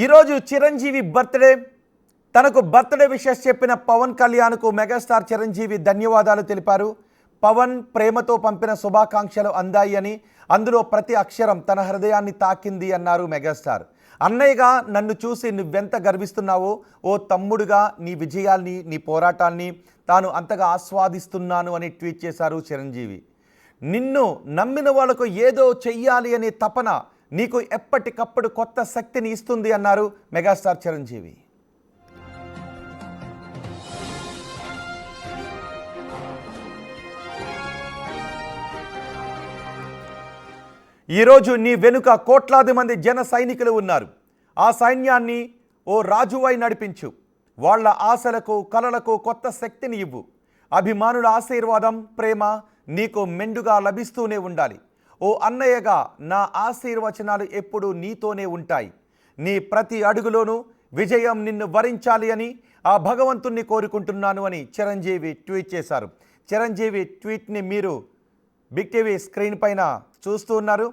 ఈరోజు చిరంజీవి బర్త్డే. తనకు birthday wishes చెప్పిన పవన్ కళ్యాణ్కు మెగాస్టార్ చిరంజీవి ధన్యవాదాలు తెలిపారు. పవన్ ప్రేమతో పంపిన శుభాకాంక్షలు అందాయి అని, అందులో ప్రతి అక్షరం తన హృదయాన్ని తాకింది అన్నారు మెగాస్టార్. అన్నయ్యగా నన్ను చూసి నువ్వెంత గర్విస్తున్నావో, ఓ తమ్ముడుగా నీ విజయాల్ని, నీ పోరాటాల్ని తాను అంతగా ఆస్వాదిస్తున్నాను అని ట్వీట్ చేశారు చిరంజీవి. నిన్ను నమ్మిన వాళ్ళకు ఏదో చెయ్యాలి అనే తపన నీకు ఎప్పటికప్పుడు కొత్త శక్తిని ఇస్తుంది అన్నారు మెగాస్టార్ చిరంజీవి. ఈరోజు నీ వెనుక కోట్లాది మంది జన సైనికులు ఉన్నారు. ఆ సైన్యాన్ని ఓ రాజువై నడిపించు. వాళ్ళ ఆశలకు, కలలకు కొత్త శక్తిని ఇవ్వు. అభిమానుల ఆశీర్వాదం, ప్రేమ నీకు మెండుగా లభిస్తూనే ఉండాలి. ఓ అన్నయ్యగా నా ఆశీర్వచనాలు ఎప్పుడూ నీతోనే ఉంటాయి. నీ ప్రతి అడుగులోనూ విజయం నిన్ను వరించాలి అని ఆ భగవంతుణ్ణి కోరుకుంటున్నాను అని చిరంజీవి ట్వీట్ చేశారు. చిరంజీవి ట్వీట్ని మీరు బిగ్ టీవీ స్క్రీన్ పైన చూస్తూ ఉన్నారు.